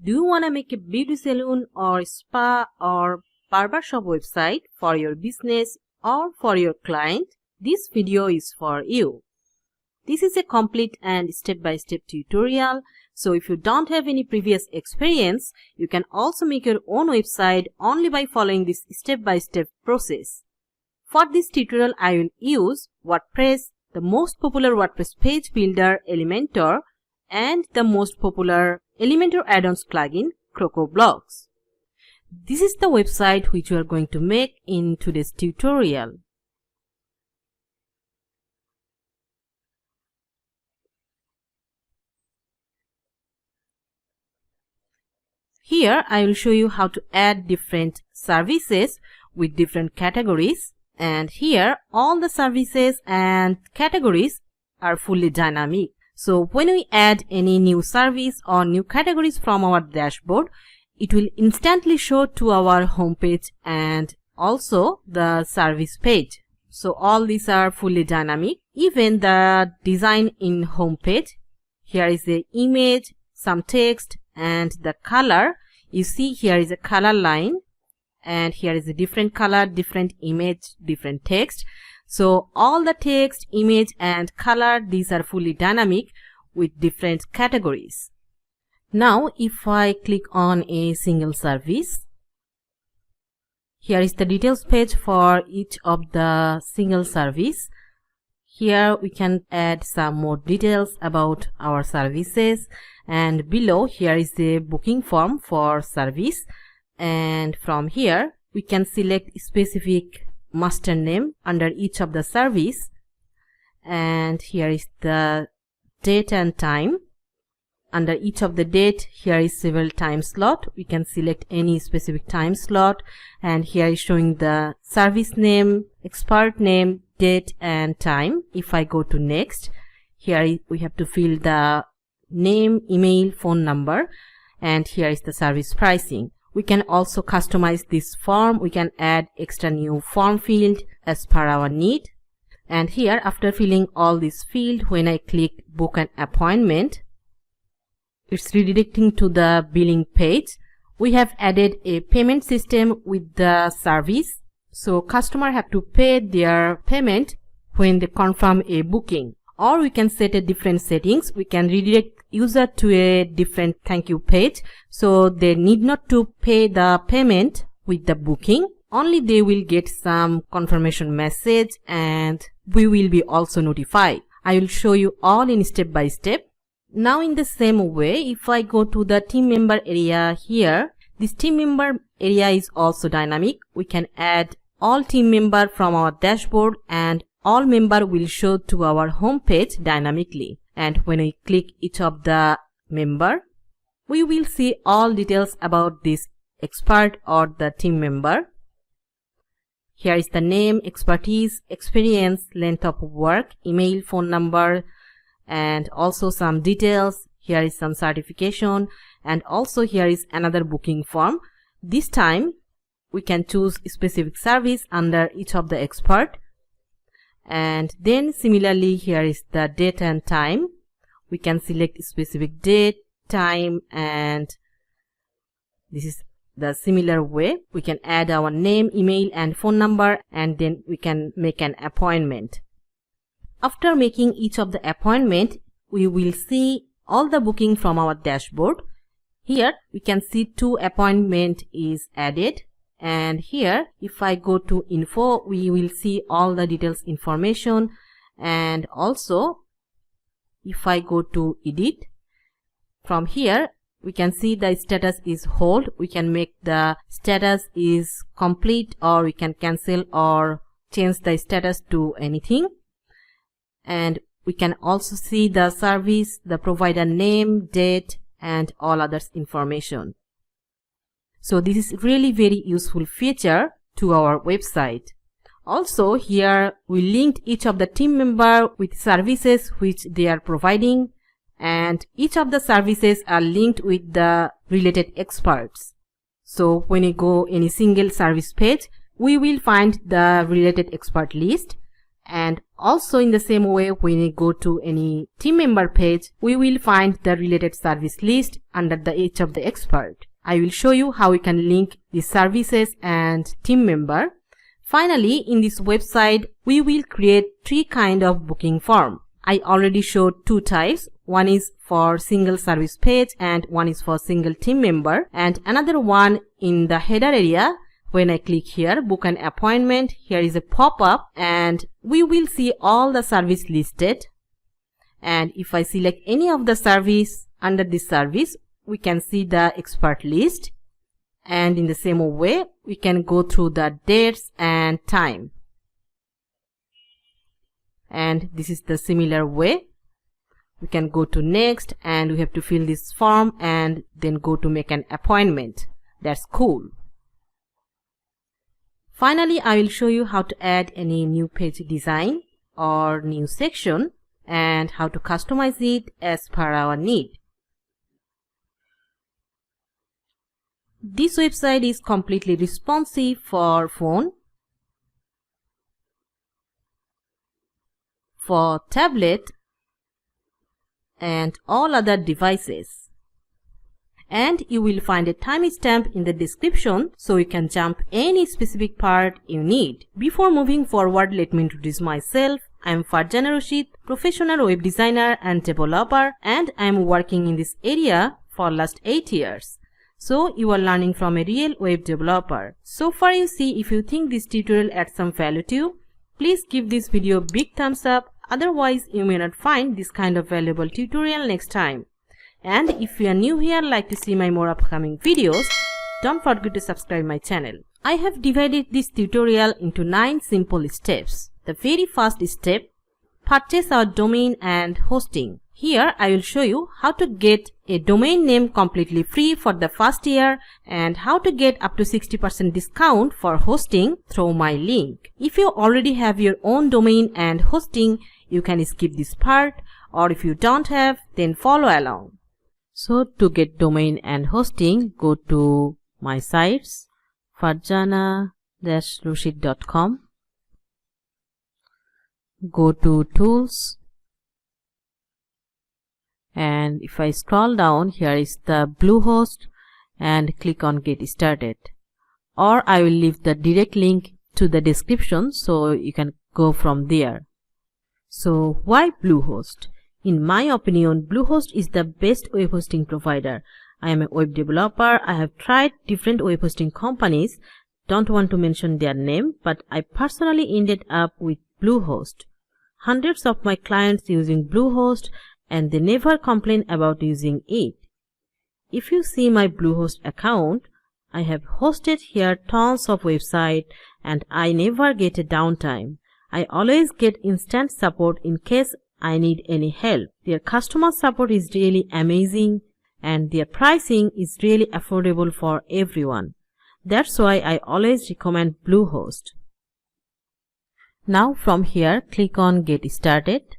Do you want to make a beauty salon or spa or barbershop website for your business or for your client? This video is for you. This is a complete and step-by-step tutorial. So if you don't have any previous experience, you can also make your own website only by following this step-by-step process. For this tutorial, I will use WordPress, the most popular WordPress page builder Elementor, and the most popular Elementor add-ons plugin Crocoblock. This is the website which we are going to make in today's tutorial. Here I will show you how to add different services with different categories, and here all the services and categories are fully dynamic. So when we add any new service or new categories from our dashboard, it will instantly show to our homepage and also the service page. So all these are fully dynamic. Even the design in homepage, here is the image, some text, and the color. You see here is a color line, and here is a different color, different image, different text. So all the text, image, and color, these are fully dynamic with different categories. Now if I click on a single service, here is the details page for each of the single service. Here we can add some more details about our services, and below here is the booking form for service, and from here we can select specific master name under each of the service, and here is the date and time. Under each of the date, here is several time slot. We can select any specific time slot, and here is showing the service name, expert name, date and time. If I go to next, here we have to fill the name, email, phone number, and here is the service pricing. We can also customize this form. We can add extra new form field as per our need. And here, after filling all this field, when I click book an appointment, it's redirecting to the billing page. We have added a payment system with the service. So customer have to pay their payment when they confirm a booking. Or we can set a different settings. We can redirect user to a different thank you page. So they need not to pay the payment with the booking. Only they will get some confirmation message, and we will be also notified. I will show you all in step by step. Now in the same way, if I go to the team member area here, this team member area is also dynamic. We can add all team member from our dashboard, and all member will show to our home page dynamically. And when we click each of the member, we will see all details about this expert or the team member. Here is the name, expertise, experience, length of work, email, phone number, and also some details. Here is some certification, and also here is another booking form. This time we can choose specific service under each of the expert, and then similarly here is the date and time. We can select specific date, time, and this is the similar way. We can add our name, email, and phone number, and then we can make an appointment. After making each of the appointment, we will see all the booking from our dashboard. Here we can see 2 appointment is added, and here if I go to info, we will see all the details information. And also if I go to edit, from here we can see the status is hold. We can make the status is complete, or we can cancel or change the status to anything. And we can also see the service, the provider name, date, and all others information. So this is really very useful feature to our website. Also here we linked each of the team member with services which they are providing, and each of the services are linked with the related experts. So when you go any single service page, we will find the related expert list, and Also, in the same way, when we go to any team member page, we will find the related service list under the each of the expert. I will show you how we can link the services and team member. Finally, in this website, we will create 3 kind of booking form. I already showed 2 types. One is for single service page and one is for single team member, and another one in the header area. When I click here, book an appointment, here is a pop-up and we will see all the service listed. And if I select any of the service under this service, we can see the expert list. And in the same way, we can go through the dates and time. And this is the similar way. We can go to next and we have to fill this form and then go to make an appointment. That's cool. Finally, I will show you how to add any new page design or new section and how to customize it as per our need. This website is completely responsive for phone, for tablet, and all other devices. And you will find a timestamp in the description so you can jump any specific part you need. Before moving forward, let me introduce myself. I am Farjana Rashid, professional web designer and developer, and I am working in this area for last 8 years. So you are learning from a real web developer. So far you see, if you think this tutorial adds some value to you, please give this video a big thumbs up. Otherwise, you may not find this kind of valuable tutorial next time. And if you are new here, like to see my more upcoming videos, don't forget to subscribe my channel. I have divided this tutorial into 9 simple steps. The very first step, purchase our domain and hosting. Here I will show you how to get a domain name completely free for the first year and how to get up to 60% discount for hosting through my link. If you already have your own domain and hosting, you can skip this part, or if you don't have, then follow along. So to get domain and hosting, go to my sites, farjana-rashid.com. Go to tools, and if I scroll down, here is the Bluehost and click on get started. Or I will leave the direct link to the description so you can go from there. So why Bluehost? In my opinion, Bluehost is the best web hosting provider. I am a web developer. I have tried different web hosting companies. Don't want to mention their name, but I personally ended up with Bluehost. Hundreds of my clients using Bluehost and they never complain about using it. If you see my Bluehost account, I have hosted here tons of websites and I never get a downtime. I always get instant support in case I need any help. Their customer support is really amazing and their pricing is really affordable for everyone. That's why I always recommend Bluehost. Now from here, click on get started.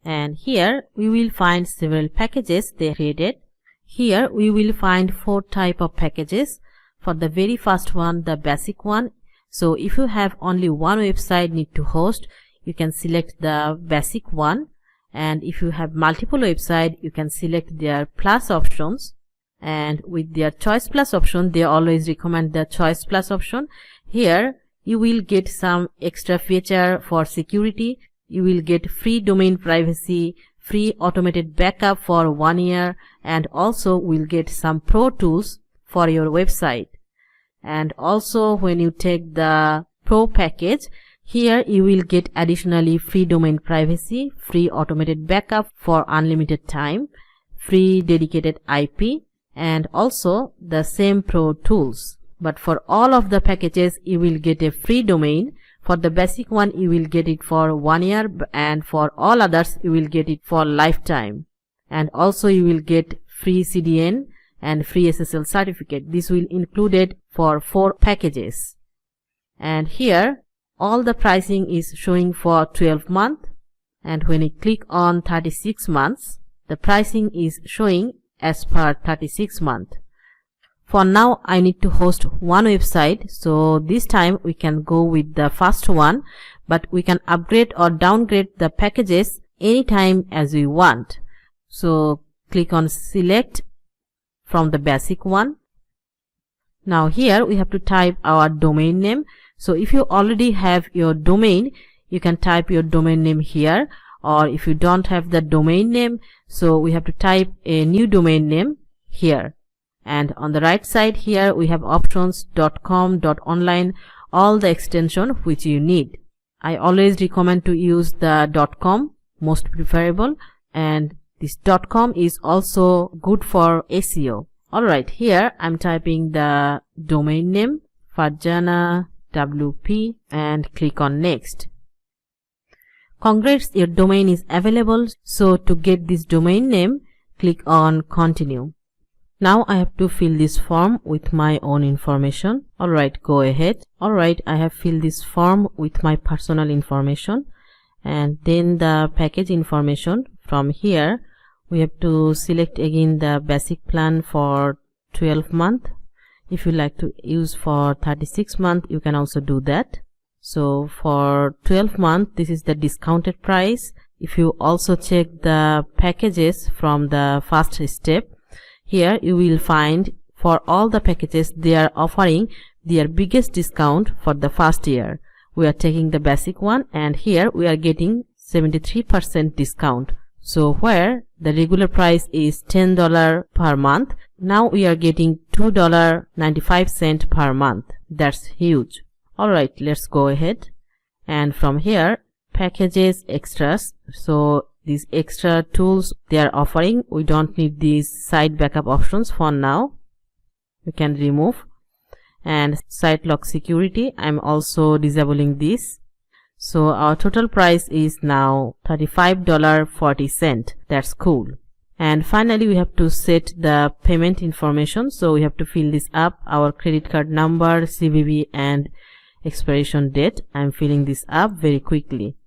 And here we will find several packages they created. Here we will find 4 types of packages. For the very first one, the basic one. So if you have only one website need to host, you can select the basic one. And if you have multiple websites, you can select their plus options. And with their choice plus option, they always recommend the choice plus option. Here you will get some extra feature for security. You will get free domain privacy, free automated backup for 1 year, and also will get some pro tools for your website. And also when you take the pro package, here you will get additionally free domain privacy, free automated backup for unlimited time, free dedicated IP, and also the same pro tools. But for all of the packages, you will get a free domain. For the basic one, you will get it for 1 year, and for all others, you will get it for lifetime. And also you will get free CDN and free SSL certificate. This will included for 4 packages. And here, all the pricing is showing for 12 months. And when you click on 36 months, the pricing is showing as per 36 months. For now, I need to host one website, so this time we can go with the first one, but we can upgrade or downgrade the packages anytime as we want. So click on select from the basic one. Now here we have to type our domain name. So if you already have your domain, you can type your domain name here, or if you don't have the domain name, so we have to type a new domain name here. And on the right side here we have options .com, .online, all the extension which you need. I always recommend to use the .com, most preferable, and this .com is also good for SEO. Alright, here I'm typing the domain name Farjana WP and click on next. Congrats, your domain is available. So to get this domain name, click on continue. Now I have to fill this form with my own information. Alright, go ahead. Alright, I have filled this form with my personal information and then the package information. From here we have to select again the basic plan for 12 month. If you like to use for 36 month, you can also do that. So for 12 month, this is the discounted price. If you also check the packages from the first step, here you will find for all the packages they are offering their biggest discount for the first year. We are taking the basic one and here we are getting 73% discount. So where the regular price is $10 per month, now we are getting $2.95 per month. That's huge. Alright, let's go ahead. And from here, packages, extras. So these extra tools they are offering, we don't need these site backup options for now. We can remove. And site lock security, I'm also disabling this. So our total price is now $35.40. That's cool. And finally we have to set the payment information. So we have to fill this up, our credit card number, CVV and expiration date. I'm filling this up very quickly.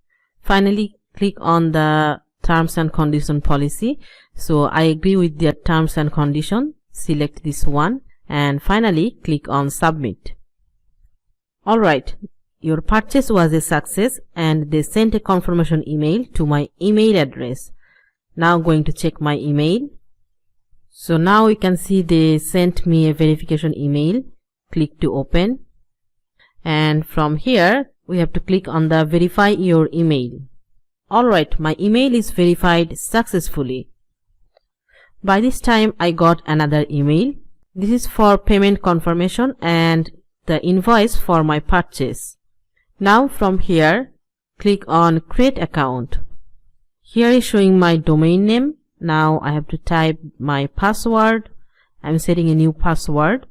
Finally click on the terms and condition policy. So I agree with the terms and condition. Select this one and finally click on submit. Alright, your purchase was a success and they sent a confirmation email to my email address. Now going to check my email. So now you can see they sent me a verification email. Click to open. And from here we have to click on the verify your email. Alright, my email is verified successfully. By this time I got another email. This is for payment confirmation and the invoice for my purchase. Now from here click on create account. Here is showing my domain name. Now I have to type my password. I'm setting a new password.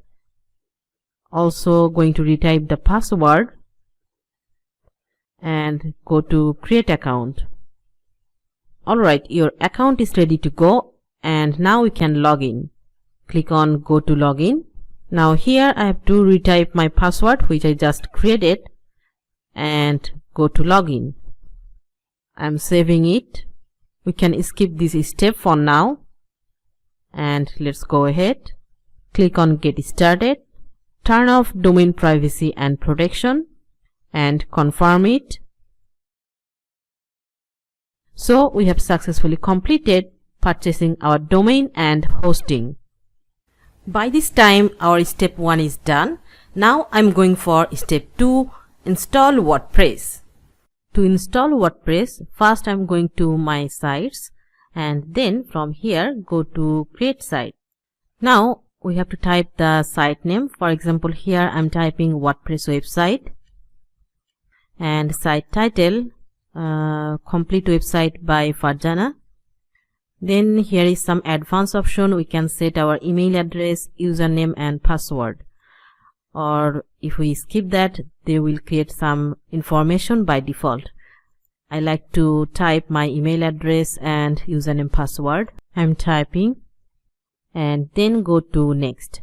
Also going to retype the password and go to create account. Alright, your account is ready to go and now we can log in. Click on go to login. Now here I have to retype my password which I just created and go to login. I'm saving it. We can skip this step for now and let's go ahead. Click on get started. Turn off domain privacy and protection and confirm it. So we have successfully completed purchasing our domain and hosting. By this time our step 1 is done. Now I'm going for step 2, install WordPress. To install WordPress, first I'm going to my sites and then from here go to create site. Now we have to type the site name. For example, here I'm typing WordPress website and site title complete website by Farjana. Then here is some advanced option. We can set our email address, username and password. Or if we skip that, they will create some information by default. I like to type my email address and username password. I'm typing and then go to next.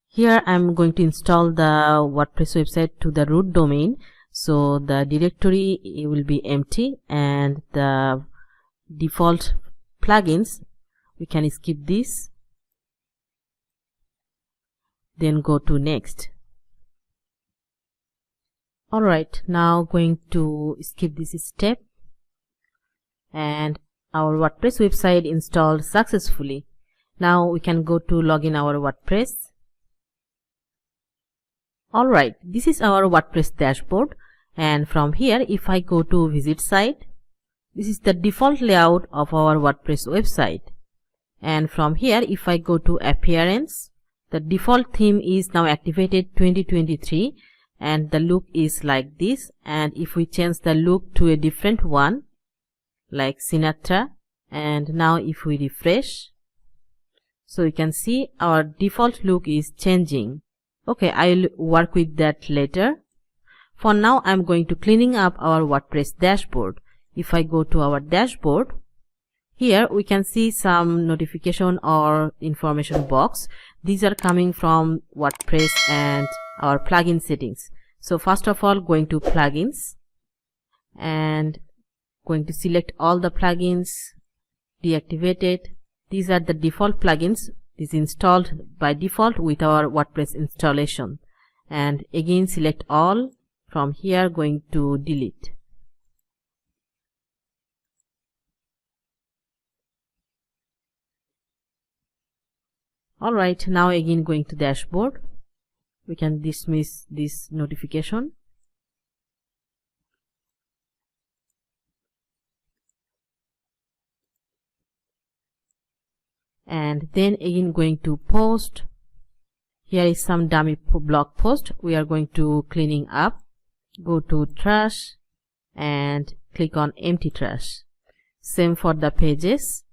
Here I'm going to install the WordPress website to the root domain. So the directory will be empty and the default plugins, we can skip this. Then go to next. Alright, now going to skip this step, and our WordPress website installed successfully. Now we can go to login our WordPress. Alright, this is our WordPress dashboard, and from here if I go to visit site, this is the default layout of our WordPress website. And from here if I go to appearance, the default theme is now activated 2023 and the look is like this. And if we change the look to a different one like Sinatra, and now if we refresh, so you can see our default look is changing. Okay, I'll work with that later. For now I'm going to cleaning up our WordPress dashboard. If I go to our dashboard, here we can see some notification or information box. These are coming from WordPress and our plugin settings. So first of all, going to plugins and going to select all the plugins, deactivate it. These are the default plugins. This is installed by default with our WordPress installation. And again select all. From here going to delete. Alright, now again going to dashboard. We can dismiss this notification. And then again going to post. Here is some dummy blog post. We are going to cleaning up. Go to trash and click on empty trash. Same for the pages.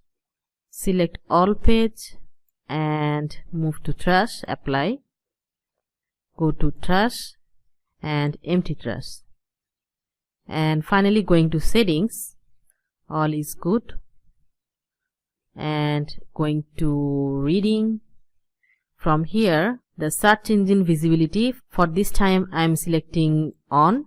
Select all page and move to trash, apply. Go to trash and empty trash. And finally going to settings, all is good. And going to reading. From here, the search engine visibility, for this time I am selecting on.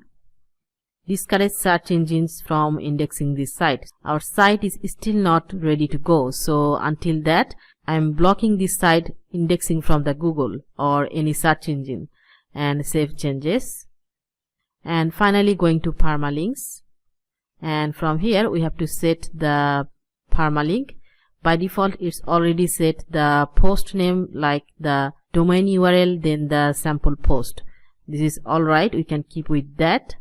Discourage search engines from indexing this site. Our site is still not ready to go, so until that I am blocking this site indexing from the Google or any search engine. And save changes. And finally going to permalinks, and from here we have to set the permalink. By default it's already set the post name like the domain URL, then the sample post. This is alright, we can keep with that.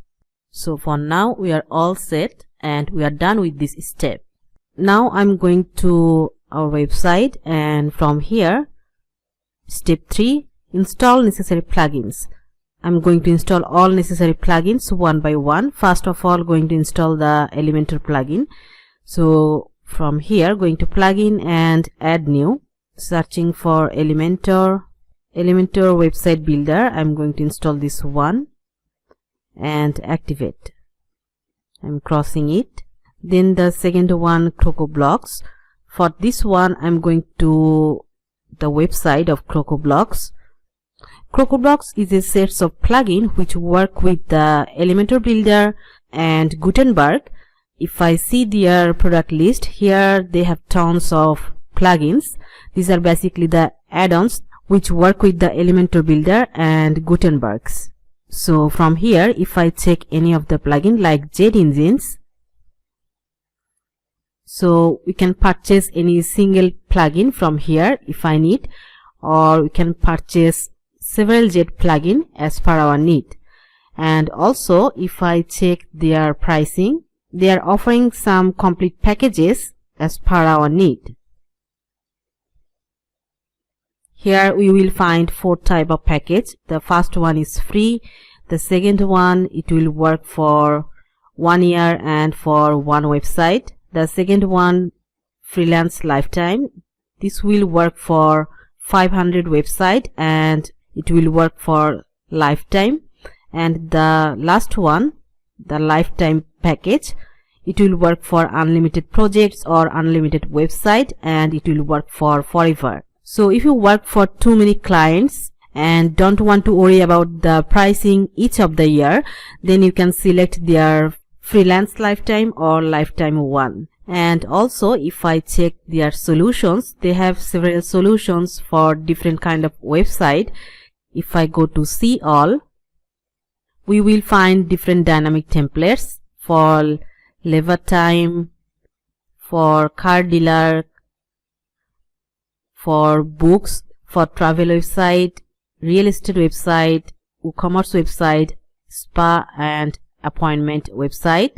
So for now we are all set and we are done with this step. Now I'm going to our website, and from here step 3, install necessary plugins. I'm going to install all necessary plugins one by one. First of all, going to install the Elementor plugin. So from here going to plugin and add new, searching for Elementor website builder. I'm going to install this one and activate. I'm crossing it. Then the second one, Crocoblocks. For this one I'm going to the website of Crocoblocks. Crocoblock is a set of plugins which work with the Elementor builder and Gutenberg. If I see their product list, here they have tons of plugins. These are basically the add-ons which work with the Elementor builder and Gutenberg's. So from here if I check any of the plugin like Jet Engines, so we can purchase any single plugin from here if I need, or we can purchase several Jet plugin as per our need. And also if I check their pricing, they are offering some complete packages as per our need. Here we will find 4 type of package. The first one is free. The second one, it will work for 1 year and for one website. The second one, freelance lifetime. This will work for 500 website and it will work for lifetime. And the last one, the lifetime package, it will work for unlimited projects or unlimited website, and it will work for forever. So if you work for too many clients and don't want to worry about the pricing each of the year, then you can select their freelance lifetime or lifetime one. And also if I check their solutions, they have several solutions for different kind of website. If I go to see all, we will find different dynamic templates for lever time, for car dealer, for books, for travel website, real estate website, e-commerce website, spa and appointment website,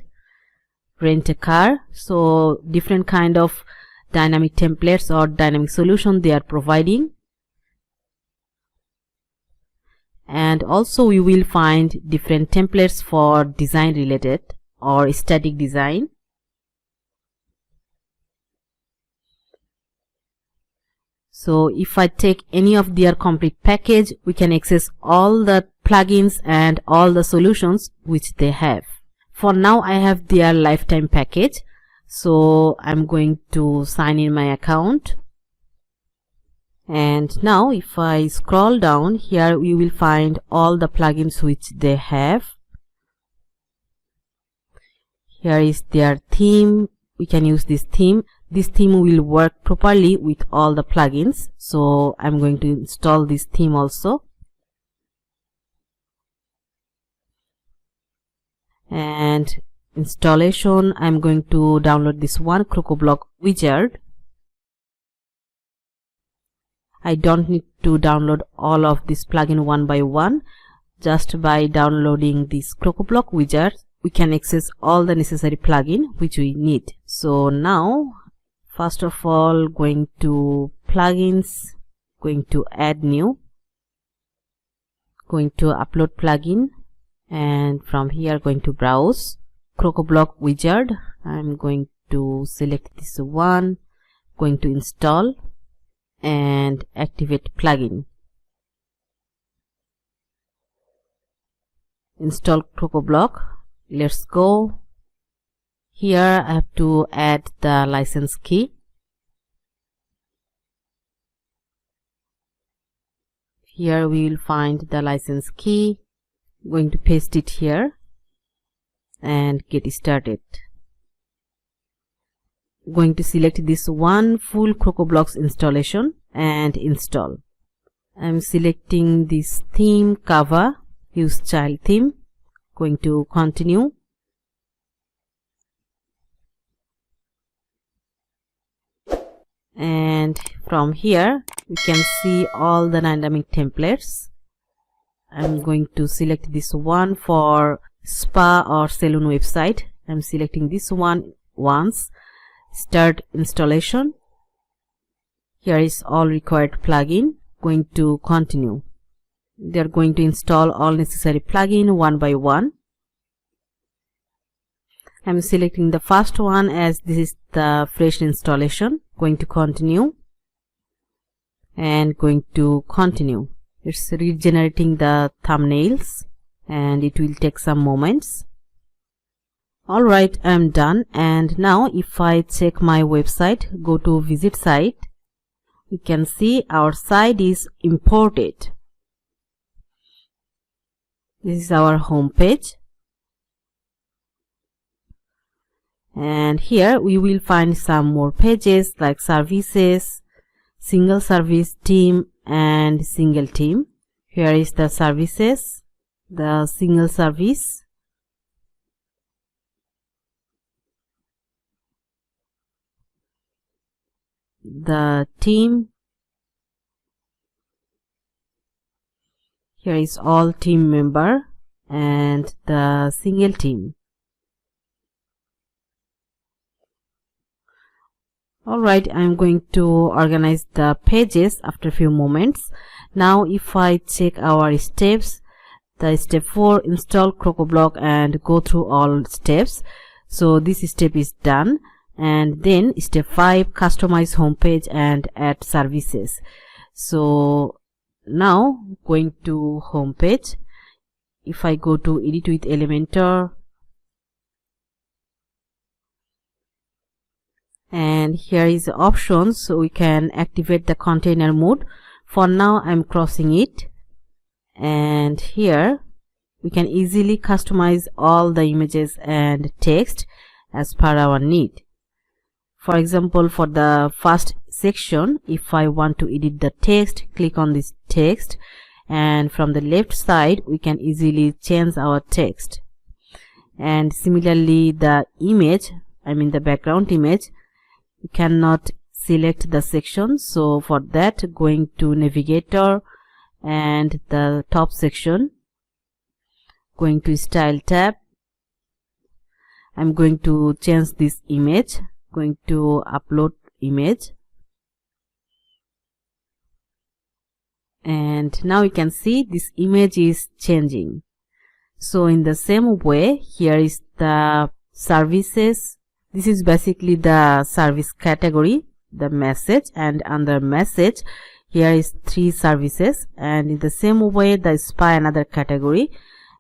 rent a car. So different kind of dynamic templates or dynamic solution they are providing. And also we will find different templates for design related or static design. So if I take any of their complete package, we can access all the plugins and all the solutions which they have. For now I have their lifetime package, so I'm going to sign in my account. And now if I scroll down here, we will find all the plugins which they have. Here is their theme. We can use this theme. This theme will work properly with all the plugins, so I'm going to install this theme also. And installation, I'm going to download this one, Crocoblock wizard. I don't need to download all of this plugin one by one. Just by downloading this Crocoblock wizard, we can access all the necessary plugin which we need. So now, first of all, going to plugins, going to add new, going to upload plugin, and from here going to browse Crocoblock wizard. I'm going to select this one, going to install and activate plugin. Install Crocoblock. Let's go. Here I have to add the license key. Here we will find the license key. Going to paste it here and get started. Going to select this one, full Crocoblock's installation, and install. I'm selecting this theme cover, use child theme. Going to continue. And from here we can see all the dynamic templates. I'm going to select this one for spa or salon website. I'm selecting this one once. Start installation. Here is all required plugin. Going to continue. They are going to install all necessary plugin one by one. I'm selecting the first one as this is the fresh installation. Going to continue and going to continue. It's regenerating the thumbnails and it will take some moments. Alright, I'm done. And now if I check my website, go to visit site, we can see our site is imported. This is our home page. And here we will find some more pages like services, single service, team and single team. Here is the services, the single service, the team. Here is all team member and the single team. Alright, I'm going to organize the pages after a few moments. Now if I check our steps, the step 4, install Crocoblock and go through all steps. So this step is done. And then step 5, customize homepage and add services. So now going to homepage. If I go to edit with Elementor, and here is the options, so we can activate the container mode. For now I'm crossing it, and here we can easily customize all the images and text as per our need. For example, for the first section, if I want to edit the text, click on this text and from the left side we can easily change our text. And similarly, the image, I mean the background image, you cannot select the section, so for that, going to navigator and the top section, going to style tab, I'm going to change this image, going to upload image, and now you can see this image is changing. So in the same way, here is the services. This is basically the service category, the message, and under message here is 3 services, and in the same way the spy another category.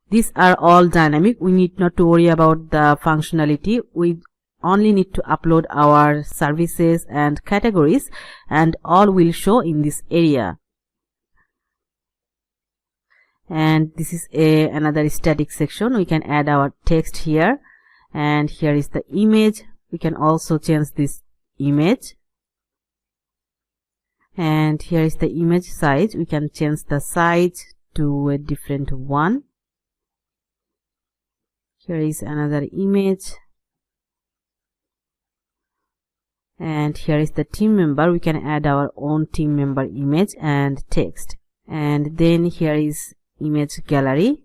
These are all dynamic. We need not to worry about the functionality. We only need to upload our services and categories, and all will show in this area. And this is another static section. We can add our text here, and here is the image. We can also change this image, and here is the image size. We can change the size to a different one. Here is another image, and here is the team member. We can add our own team member image and text. And then here is image gallery.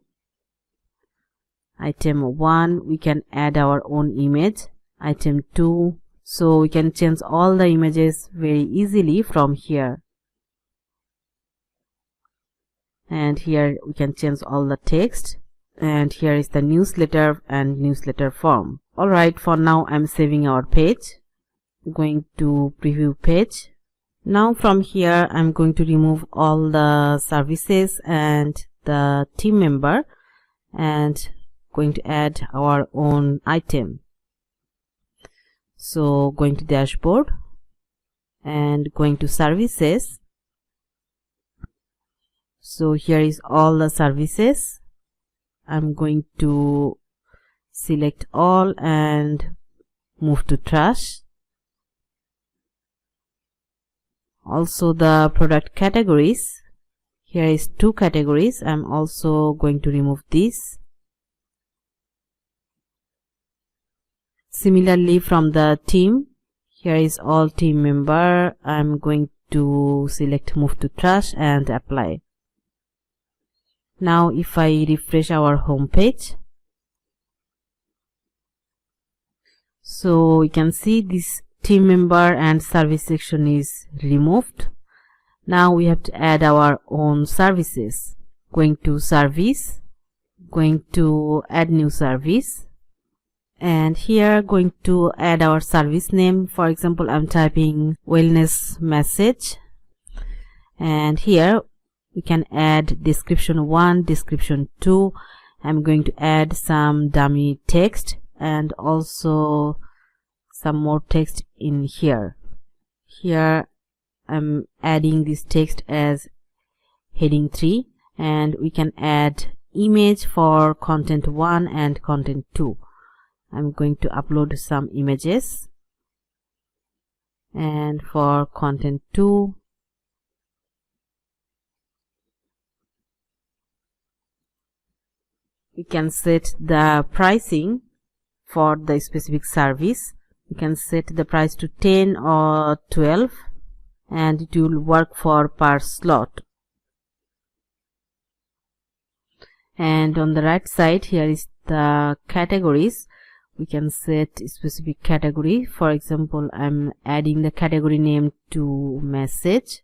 Item 1, we can add our own image. Item 2, so we can change all the images very easily from here. And here we can change all the text. And here is the newsletter and newsletter form. Alright, for now I'm saving our page. Going to preview page. Now from here I'm going to remove all the services and the team member, and going to add our own item. So going to dashboard and going to services. So here is all the services. I'm going to select all and move to trash. Also the product categories. Here is 2 categories. I'm also going to remove this. Similarly, from the team, here is all team member. I'm going to select move to trash and apply. Now if I refresh our home page, so we can see this team member and service section is removed. Now we have to add our own services. Going to service, going to add new service, and here going to add our service name. For example, I'm typing wellness message, and here we can add description 1, description 2. I'm going to add some dummy text and also some more text in here. Here I'm adding this text as heading 3, and we can add image for content 1 and content 2. I'm going to upload some images, and for content 2 we can set the pricing for the specific service. We can set the price to 10 or 12, and it will work for per slot. And on the right side, here is the categories. We can set a specific category. For example, I'm adding the category name to message.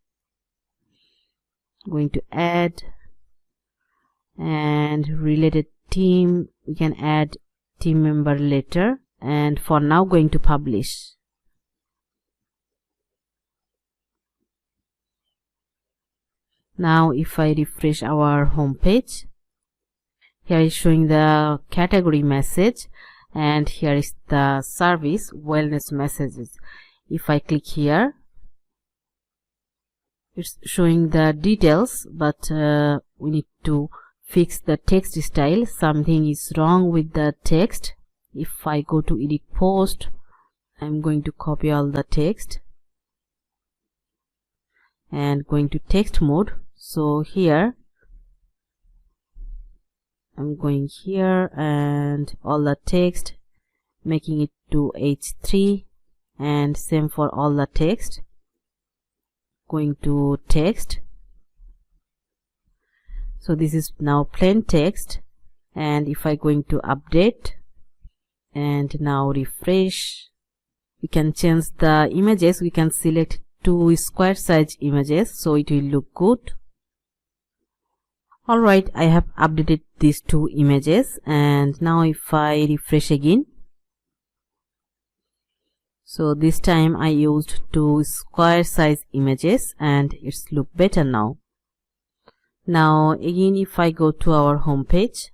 Going to add, and related team, we can add team member later, and for now going to publish. Now if I refresh our home page, here is showing the category message, and here is the service wellness messages. If I click here, it's showing the details, but we need to fix the text style. Something is wrong with the text. If I go to edit post, I'm going to copy all the text and going to text mode. So here I'm going here and all the text, making it to H3, and same for all the text. Going to text. So this is now plain text, and if I going to update and now refresh, we can change the images. We can select 2 square size images so it will look good. Alright, I have updated these 2 images, and now if I refresh again, so this time I used 2 square size images and it's look better now. Now again, if I go to our home page,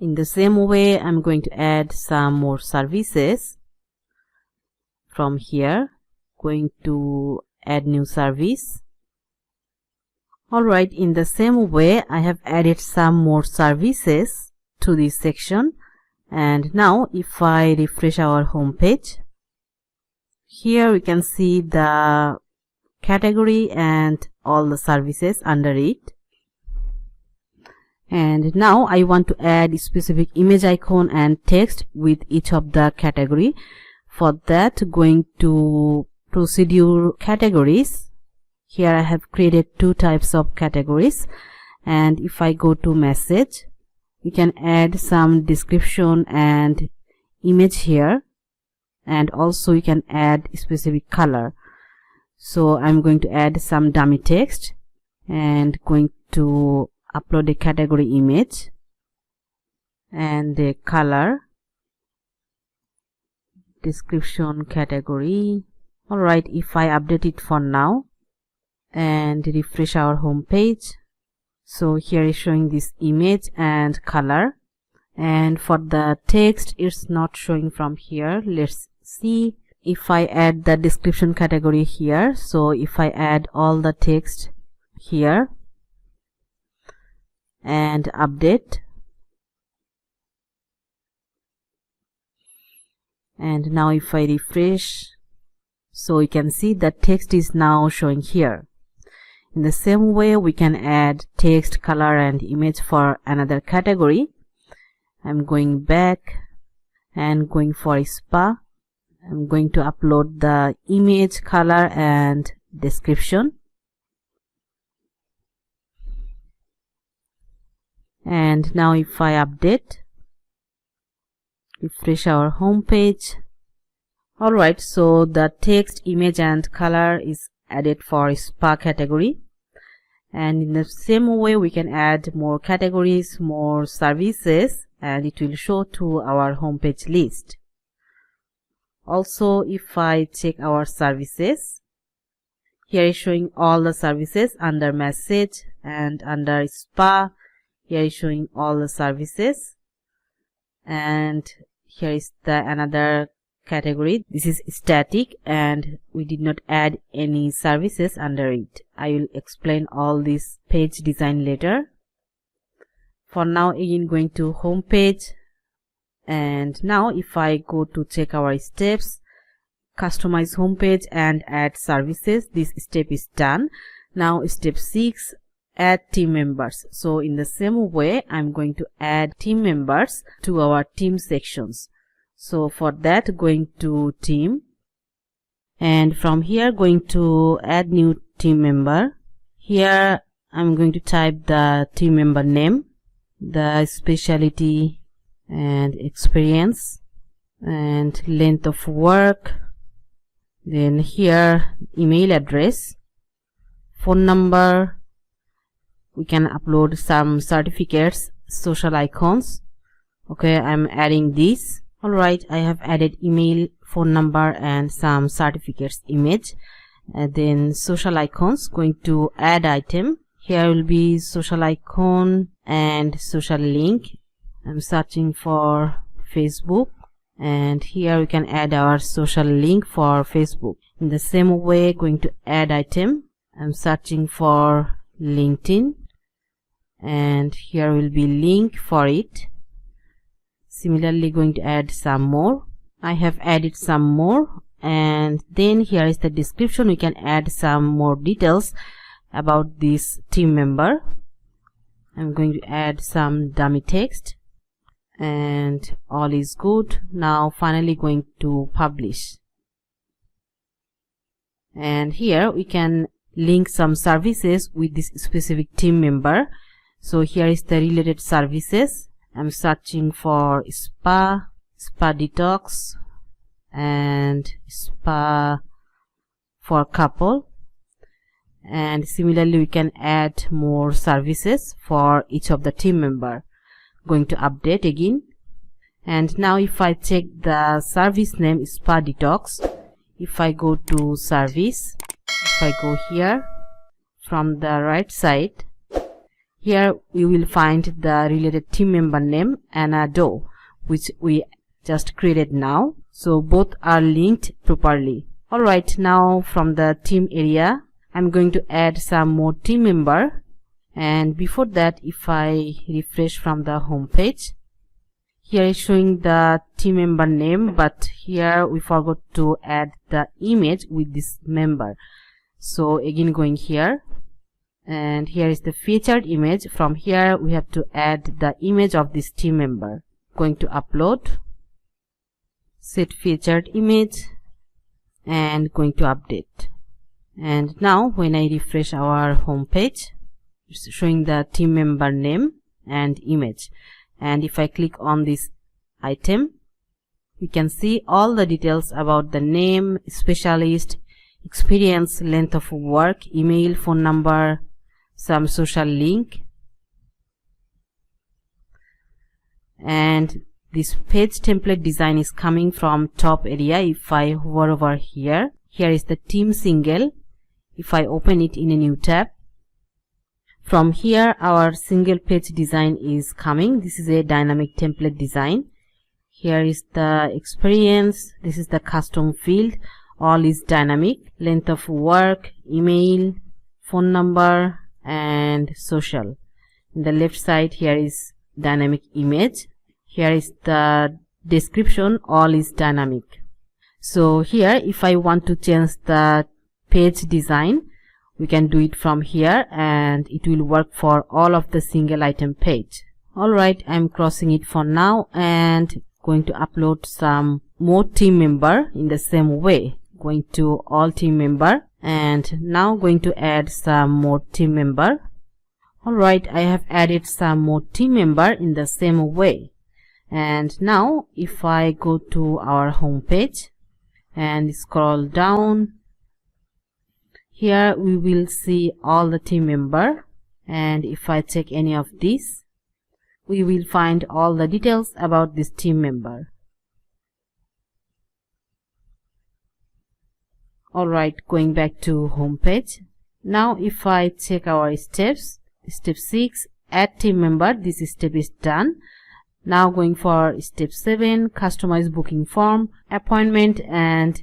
in the same way I'm going to add some more services. From here, going to add new service. Alright, in the same way I have added some more services to this section, and now if I refresh our home page, here we can see the category and all the services under it. And now I want to add a specific image icon and text with each of the category. For that, going to procedure categories. Here I have created 2 types of categories, and if I go to message, we can add some description and image here, and also you can add specific color. So I'm going to add some dummy text and going to upload a category image and a color, description category. Alright, if I update it for now and refresh our home page, so here is showing this image and color, and for the text it's not showing from here. Let's see if I add the description category here. So if I add all the text here and update, and now if I refresh, so you can see that text is now showing here. In the same way, we can add text, color and image for another category. I'm going back and going for spa. I'm going to upload the image, color and description. And now if I update, refresh our home page. Alright, so the text, image and color is added for spa category, and in the same way we can add more categories, more services, and it will show to our homepage list. Also, if I check our services, here is showing all the services under message, and under spa here is showing all the services, and here is the another category. This is static and we did not add any services under it. I will explain all this page design later. For now, again going to home page, and now if I go to check our steps, customize home page and add services, this step is done. Now step 6, add team members. So in the same way I'm going to add team members to our team sections. So for that, going to team, and from here going to add new team member. Here I'm going to type the team member name, the specialty and experience and length of work, then here email address, phone number. We can upload some certificates, social icons. Okay, I'm adding this. Alright, I have added email, phone number and some certificates image, and then social icons. Going to add item. Here will be social icon and social link. I'm searching for Facebook, and here we can add our social link for Facebook. In the same way, going to add item. I'm searching for LinkedIn, and here will be link for it. Similarly, going to add some more. I have added some more, and then here is the description. We can add some more details about this team member. I'm going to add some dummy text, and all is good. Now finally going to publish, and here we can link some services with this specific team member. So here is the related services. I'm searching for spa detox, and spa for couple, and similarly we can add more services for each of the team member. Going to update again, and now if I check the service name spa detox, if I go to service, if I go here from the right side, here we will find the related team member name and a DO, which we just created now. So both are linked properly. Alright, now from the team area, I'm going to add some more team member. And before that, if I refresh from the home page, here is showing the team member name, but here we forgot to add the image with this member. So again going here, and here is the featured image. From here we have to add the image of this team member. Going to upload, set featured image, and going to update. And now when I refresh our home page, it's showing the team member name and image. And if I click on this item, we can see all the details about the name, specialist, experience, length of work, email, phone number, some social link. And this page template design is coming from top area. If I hover over here, here is the team single. If I open it in a new tab, from here our single page design is coming. This is a dynamic template design. Here is the experience, this is the custom field, all is dynamic, length of work, email, phone number, and social. In the left side, here is dynamic image. Here is the description, all is dynamic. So here if I want to change the page design, we can do it from here, and it will work for all of the single item page. Alright, I'm crossing it for now and going to upload some more team member in the same way. Going to all team member, and now going to add some more team member. Alright, I have added some more team member in the same way. And now if I go to our home page and scroll down, here we will see all the team member, and if I check any of these, we will find all the details about this team member. Alright, going back to home page. Now if I check our steps, step 6, add team member, this step is done. Now going for step 7, customize booking form, appointment, and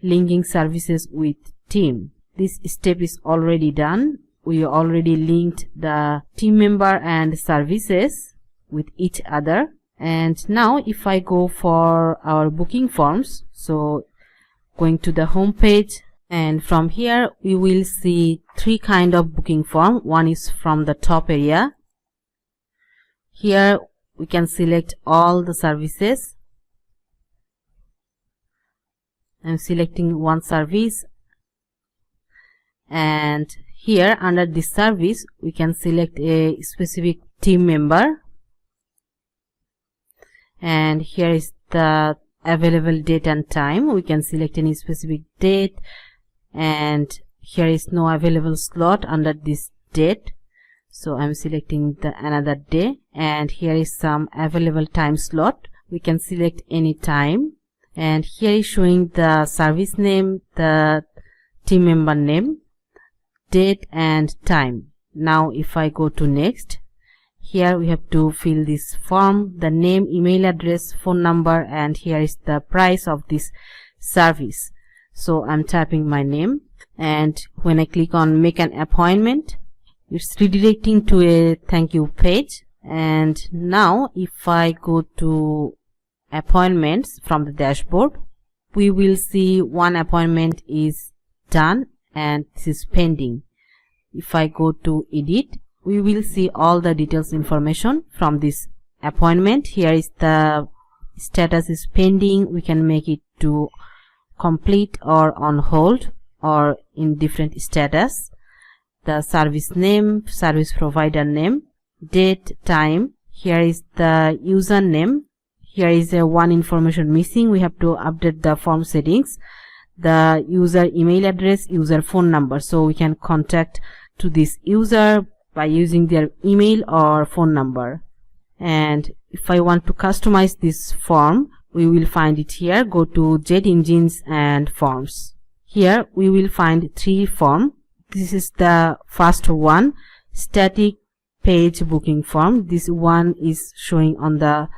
linking services with team. This step is already done. We already linked the team member and services with each other. And now if I go for our booking forms, so going to the home page, and from here we will see 3 kind of booking form. One is from the top area. Here we can select all the services. I'm selecting one service, and here under this service we can select a specific team member, and here is the available date and time. We can select any specific date, and here is no available slot under this date, so I'm selecting the another day. And here is some available time slot. We can select any time, and here is showing the service name, the team member name, date and time. Now if I go to next, here we have to fill this form, the name, email address, phone number, and here is the price of this service. So I'm typing my name, and when I click on make an appointment, it's redirecting to a thank you page. And now if I go to appointments from the dashboard, we will see one appointment is done and this is pending. If I go to edit, we will see all the details information from this appointment. Here is the status is pending. We can make it to complete or on hold or in different status. The service name, service provider name, date, time. Here is the username. Here is one information missing. We have to update the form settings. The user email address, user phone number. So we can contact to this user by using their email or phone number. And if I want to customize this form, we will find it here. Go to Jet Engines and Forms. Here we will find 3 forms. This is the first one, static page booking form. This one is showing on the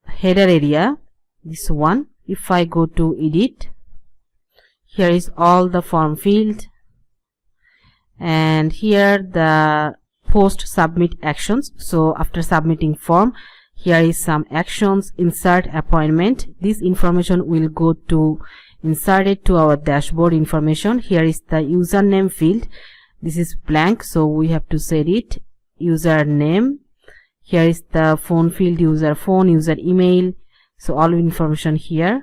header area. This one, if I go to edit, here is all the form field, and here the post submit actions. So after submitting form, here is some actions. Insert appointment. This information will go to insert it to our dashboard information. Here is the username field. This is blank, so we have to set it username. Here is the phone field, user phone, user email. So all information here.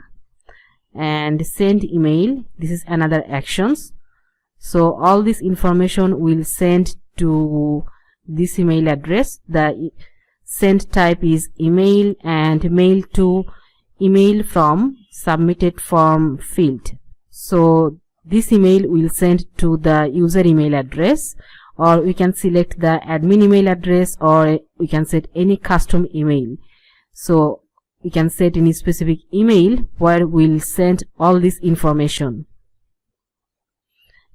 And send email. This is another actions. So all this information will send to this email address. The send type is email and mail to email from submitted form field. So this email will send to the user email address, or we can select the admin email address, or we can set any custom email. So we can set any specific email where we'll send all this information.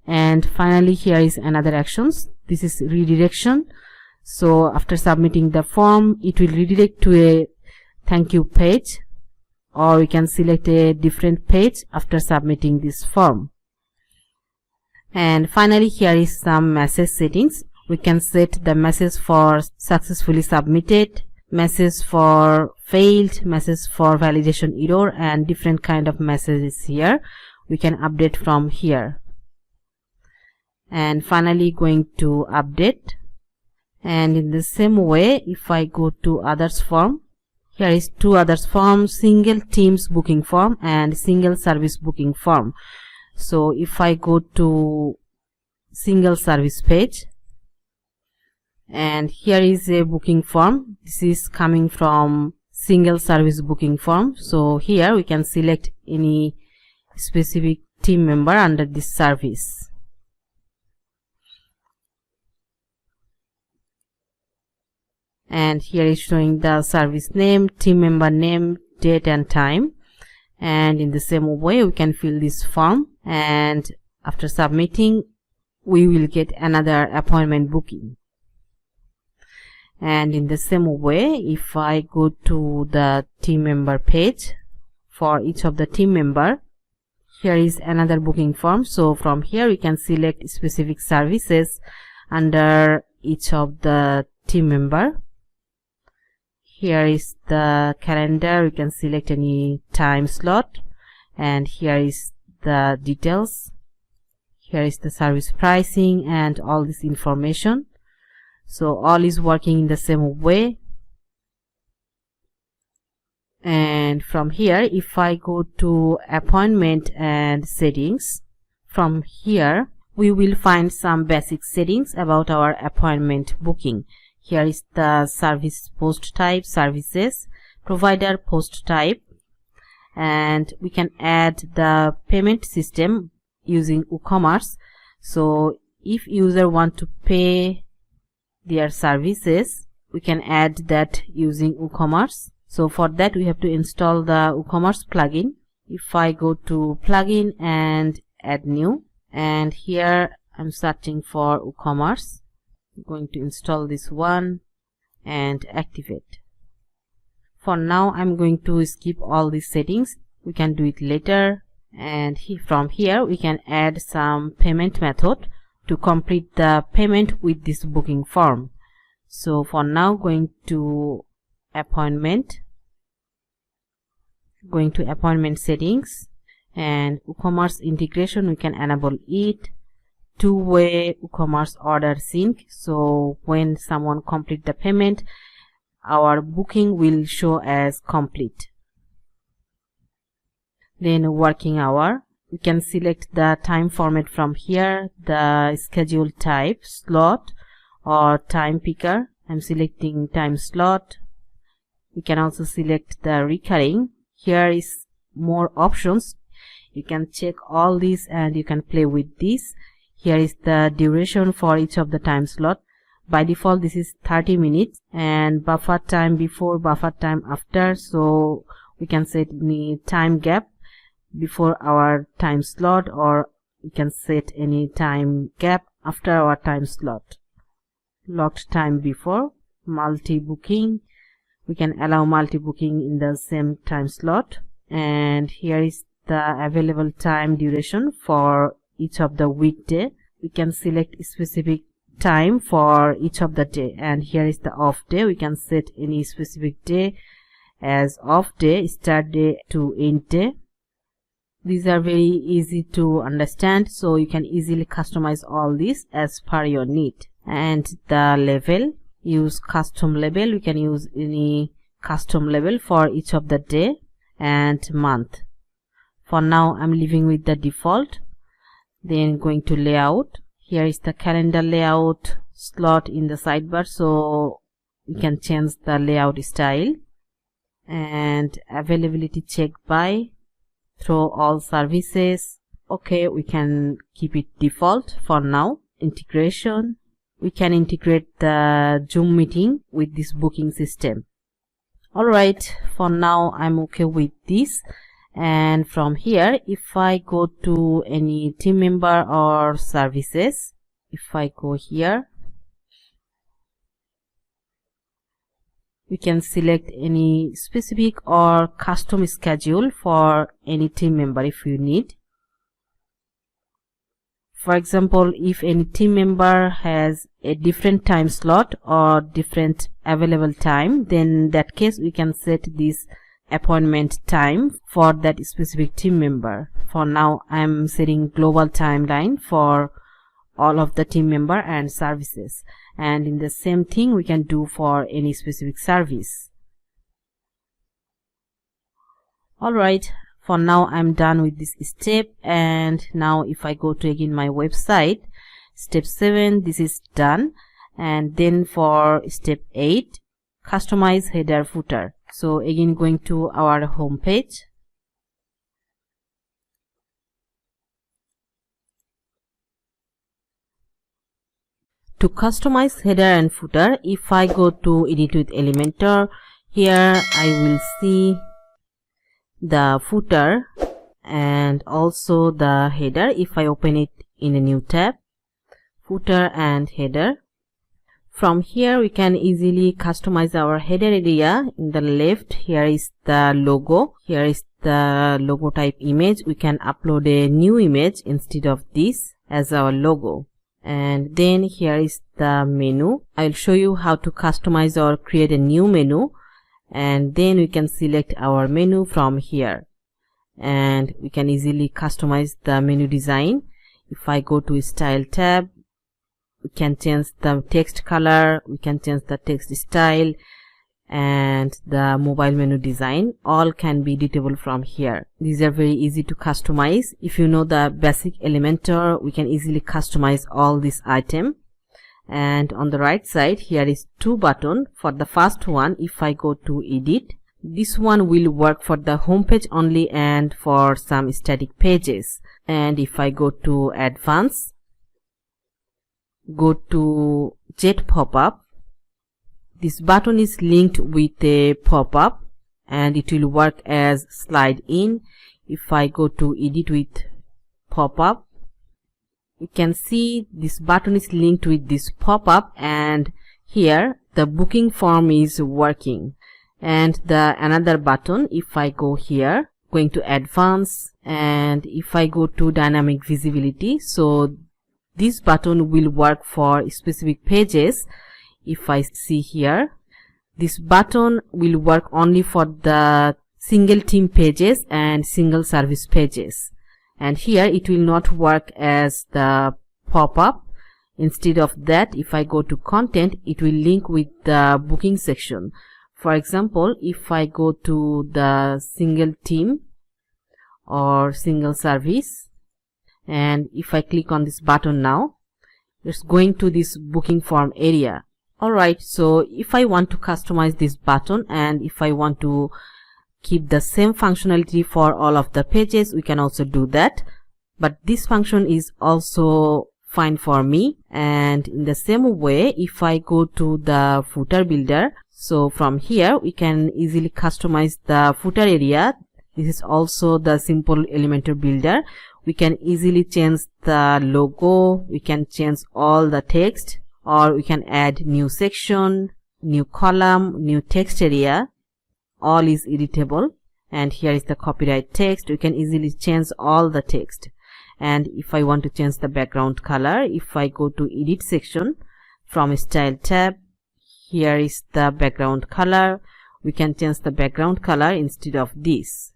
And finally, here is another actions. This is redirection. So after submitting the form, it will redirect to a thank you page, or we can select a different page after submitting this form. And finally, here is some message settings. We can set the message for successfully submitted, message for failed, message for validation error, and different kind of messages here. We can update from here. And finally, going to update. And in the same way, if I go to others form, here is 2 others form, single teams booking form and single service booking form. So if I go to single service page, and here is a booking form. This is coming from single service booking form. So here we can select any specific team member under this service. And here is showing the service name, team member name, date and time. And in the same way, we can fill this form, and after submitting, we will get another appointment booking. And in the same way, if I go to the team member page for each of the team member, here is another booking form. So from here we can select specific services under each of the team member. Here is the calendar. We can select any time slot, and here is the details. Here is the service pricing and all this information. So all is working in the same way. And from here, if I go to appointment and settings, from here we will find some basic settings about our appointment booking. Here is the service post type, services, provider post type, and we can add the payment system using WooCommerce. So if user want to pay their services, we can add that using WooCommerce. So for that we have to install the WooCommerce plugin. If I go to plugin and add new, and here I'm searching for WooCommerce. I'm going to install this one and activate. For now I'm going to skip all these settings. We can do it later. And from here we can add some payment method to complete the payment with this booking form. So for now, going to appointment, going to appointment settings, and WooCommerce integration, we can enable it. two-way WooCommerce order sync. So when someone complete the payment, our booking will show as complete. Then working hour, we can select the time format from here, the schedule type, slot or time picker. I'm selecting time slot. We can also select the recurring. Here is more options. You can check all these and you can play with this. Here is the duration for each of the time slot. By default this is 30 minutes and buffer time before, buffer time after. So we can set any time gap before our time slot, or we can set any time gap after our time slot. Locked time before, multi-booking. We can allow multi-booking in the same time slot. And here is the available time duration for each of the weekday. We can select a specific time for each of the day, and here is the off day. We can set any specific day as off day, start day to end day. These are very easy to understand, so you can easily customize all this as per your need. And the label, use custom label. We can use any custom label for each of the day and month. For now I'm leaving with the default. Then going to layout. Here is the calendar layout slot in the sidebar, so we can change the layout style. And availability check by, through all services. Okay, we can keep it default for now. Integration, we can integrate the Zoom meeting with this booking system. Alright, for now I'm okay with this. And from here, if I go to any team member or services, if I go here, we can select any specific or custom schedule for any team member if you need. For example, if any team member has a different time slot or different available time, then in that case we can set this appointment time for that specific team member. For now I am setting global timeline for all of the team member and services, and in the same thing we can do for any specific service. Alright, for now I'm done with this step. And now if I go to again my website, step 7, this is done. And then for step 8, customize header footer. So again going to our home page. To customize header and footer, if I go to edit with Elementor, here I will see the footer and also the header. If I open it in a new tab, footer and header. From here we can easily customize our header area. In the left, here is the logo. Here is the logo type image. We can upload a new image instead of this as our logo. And then here is the menu. I'll show you how to customize or create a new menu. And then we can select our menu from here. And we can easily customize the menu design. If I go to style tab, we can change the text color, we can change the text style, and the mobile menu design. All can be editable from here. These are very easy to customize. If you know the basic Elementor, we can easily customize all this item. And on the right side, here is 2 buttons. For the first one, if I go to edit, this one will work for the home page only and for some static pages. And if I go to advanced, go to jet pop-up, this button is linked with a pop-up and it will work as slide in. If I go to edit with pop-up, you can see this button is linked with this pop-up, and here the booking form is working. And the another button, if I go here, going to advanced, and if I go to dynamic visibility, so this button will work for specific pages. If I see here, this button will work only for the single team pages and single service pages. And here it will not work as the pop up. Instead of that, if I go to content, it will link with the booking section. For example, if I go to the single team or single service, and if I click on this button now, it's going to this booking form area. Alright, so if I want to customize this button and if I want to keep the same functionality for all of the pages, we can also do that. But this function is also fine for me. And in the same way, if I go to the footer builder, so from here we can easily customize the footer area. This is also the simple Elementor builder. We can easily change the logo, we can change all the text, or we can add new section, new column, new text area. All is editable. And here is the copyright text. We can easily change all the text. And if I want to change the background color, if I go to edit section from style tab, here is the background color. We can change the background color instead of this.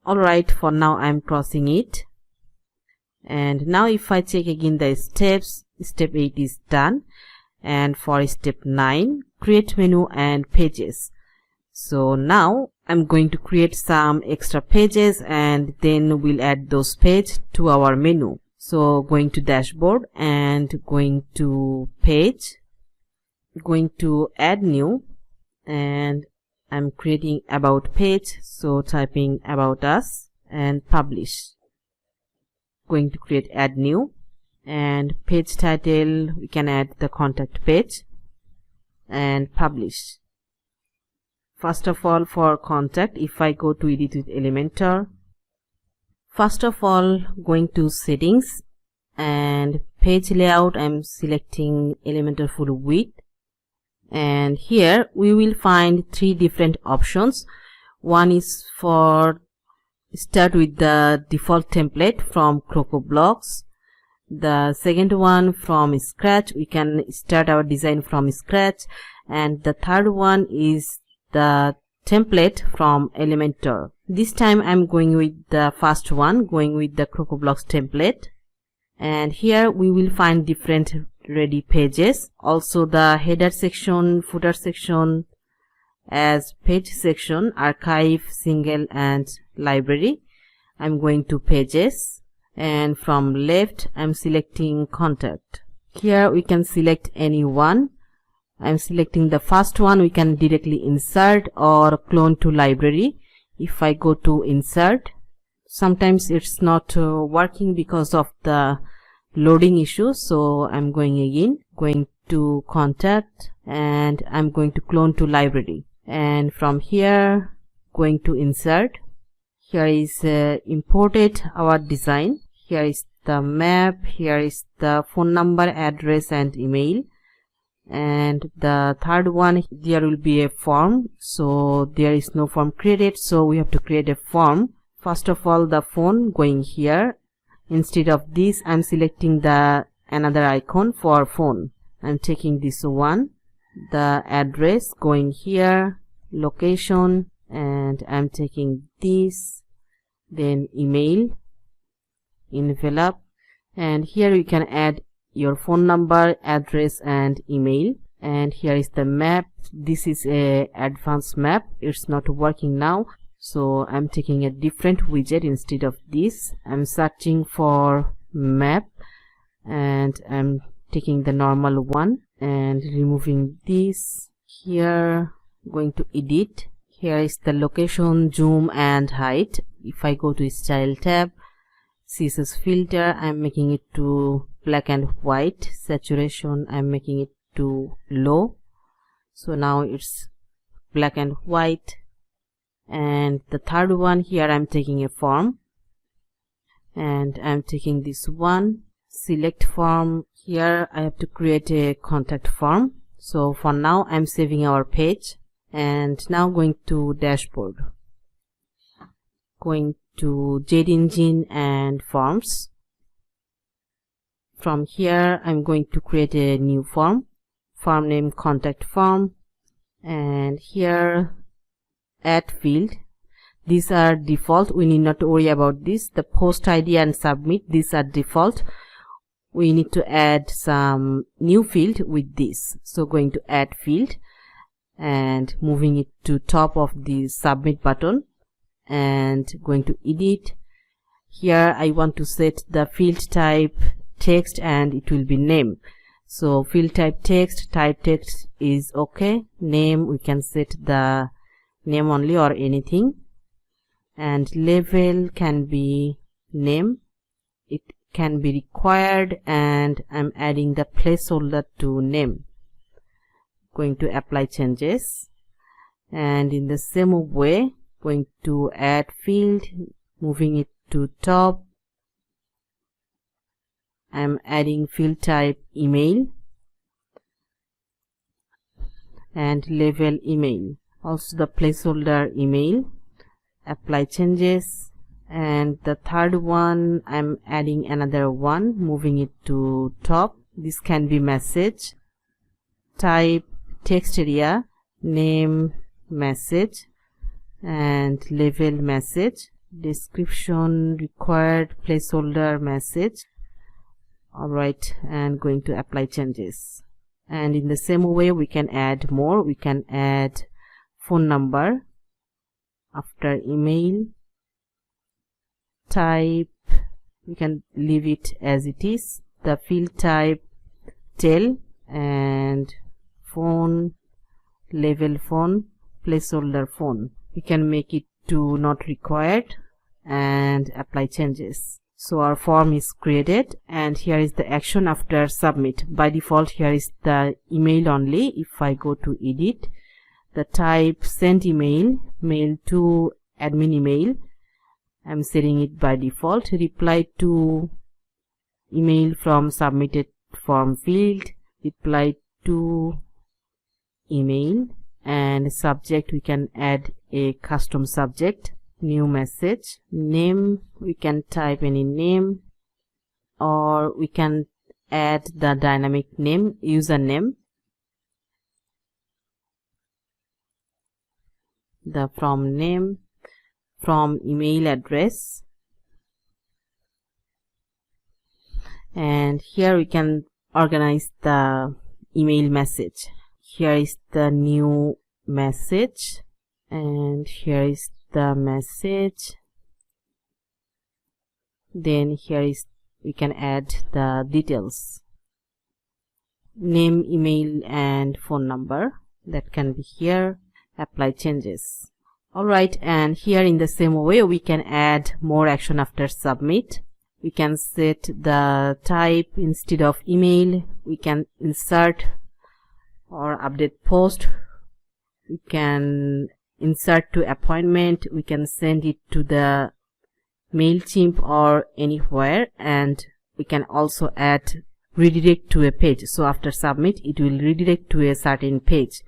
Alright, for now I'm crossing it. And now if I check again the steps, step 8 is done. And for step 9, create menu and pages. So now I'm going to create some extra pages and then we'll add those pages to our menu. So going to dashboard and going to page, going to add new, and I'm creating about page, so typing about us and publish. Going to create add new, and page title we can add the contact page and publish. First of all, for contact, if I go to edit with Elementor, first of all going to settings and page layout, I'm selecting Elementor full width, and here we will find 3 different options. One is for start with the default template from Crocoblocks. The second one from scratch, we can start our design from scratch, and the third one is the template from Elementor. This time I'm going with the first one, going with the Crocoblocks template. And here we will find different ready pages, also the header section, footer section, as page section, archive, single and library. I'm going to pages, and from left I'm selecting contact. Here we can select any one. I'm selecting the first one. We can directly insert or clone to library. If I go to insert, sometimes it's not working because of the loading issue, so I'm going again, going to contact, and I'm going to clone to library. And from here going to insert. Here is imported our design. Here is the map, here is the phone number, address and email. And the third one, there will be a form, so there is no form created, so we have to create a form. First of all, the phone, going here. Instead of this, I'm selecting the another icon for phone. I'm taking this one. The address, going here, location, and I'm taking this. Then email, envelope, and here you can add your phone number, address and email. And here is the map. This is a advanced map. It's not working now, so I'm taking a different widget instead of this. I'm searching for map and I'm taking the normal one and removing this. Here going to edit. Here is the location, zoom and height. If I go to style tab, CSS filter, I'm making it to black and white. Saturation, I'm making it to low, so now it's black and white. And the third one, here I'm taking a form and I'm taking this one, select form. Here I have to create a contact form, so for now I'm saving our page. And now going to dashboard, going to Jet Engine and forms. From here I'm going to create a new form name contact form, and here add field. These are default, we need not to worry about this. The post ID and submit, these are default. we need to add some new field with this. So going to add field and moving it to top of the submit button and going to edit. Here I want to set the field type text and it will be name. So field type text is okay. Name, we can set the name only or anything, and label can be name. It can be required, and I'm adding the placeholder to name. Going to apply changes, and in the same way going to add field, moving it to top. I'm adding field type email and label email, also the placeholder email. Apply changes, and the third one I'm adding another one, moving it to top. This can be message, type, text area, name, message, and label message, description required, placeholder message. Alright, and going to apply changes. And in the same way we can add more. We can add phone number after email, type, we can leave it as it is, the field type tel, and phone, label phone, placeholder phone. We can make it to not required and apply changes. So our form is created, and here is the action after submit. By default here is the email only. If I go to edit, the type send email, mail to admin email, I'm setting it by default. Reply to email from submitted form field, reply to email, and subject we can add a custom subject, new message. Name, we can type any name, or we can add the dynamic name, username. The from name, from email address, and here we can organize the email message. Here is the new message, and here is the message. Then here is, we can add the details, name, email, and phone number. That can be here. Apply changes. Alright, and here in the same way we can add more action after submit. We can set the type, instead of email we can insert or update post. We can insert to appointment, we can send it to the MailChimp or anywhere, and we can also add redirect to a page. So after submit it will redirect to a certain page.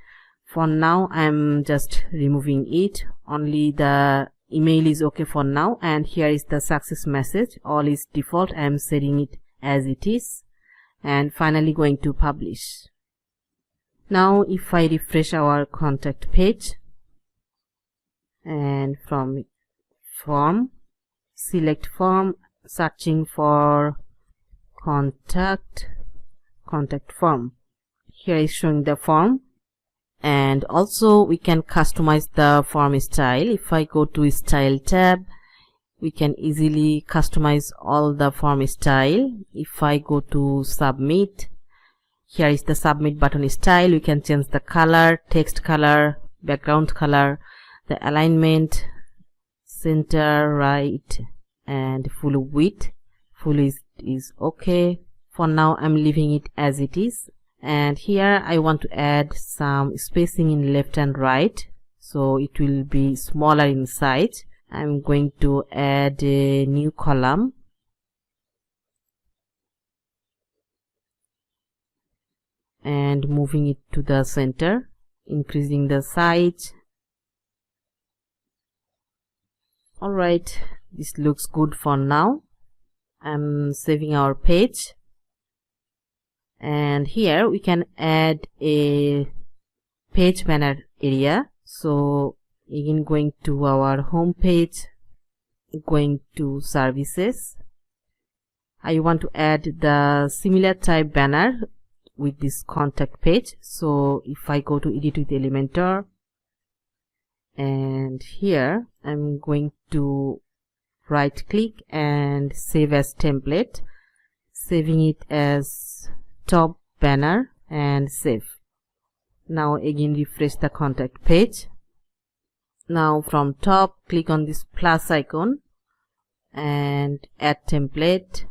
For now I'm just removing it, only the email is okay for now. And here is the success message, all is default, I am setting it as it is, and finally going to publish. Now if I refresh our contact page, and from form, select form, searching for contact form, here is showing the form. And also we can customize the form style. If I go to style tab, we can easily customize all the form style. If I go to submit, here is the submit button style. We can change the color, text color, background color, the alignment, center, right, and full width. Full is okay. For now I'm leaving it as it is. And here I want to add some spacing in left and right, so it will be smaller in size. I'm going to add a new column, and moving it to the center, increasing the size. Alright, this looks good for now. I'm saving our page. And here we can add a page banner area. So again, going to our home page, going to services, I want to add the similar type banner with this contact page. So if I go to edit with Elementor, and here I'm going to right click and save as template, saving it as top banner and save. Now again refresh the contact page. Now from top click on this plus icon and add template,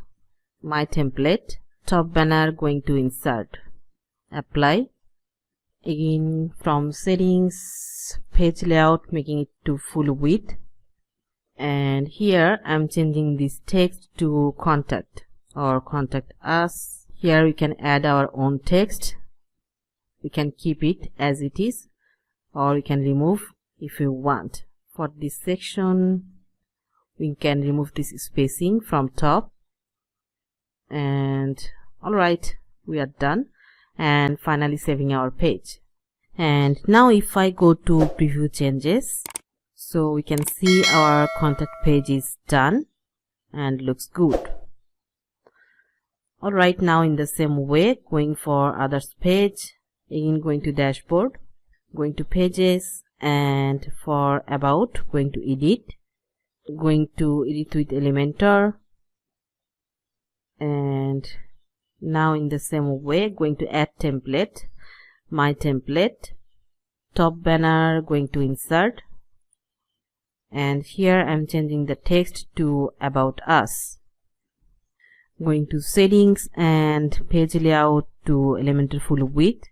my template, top banner, going to insert, apply. Again from settings, page layout, making it to full width, and here I'm changing this text to contact or contact us. Here we can add our own text. We can keep it as it is or we can remove if you want. For this section we can remove this spacing from top, and alright, we are done, and finally saving our page. And now if I go to preview changes, so we can see our contact page is done and looks good. Alright, now in the same way, going for others page, again going to dashboard, going to pages, and for about, going to edit, going to edit with Elementor, and now in the same way going to add template, my template, top banner, going to insert, and here I'm changing the text to about us, going to settings and page layout to Elementor full width,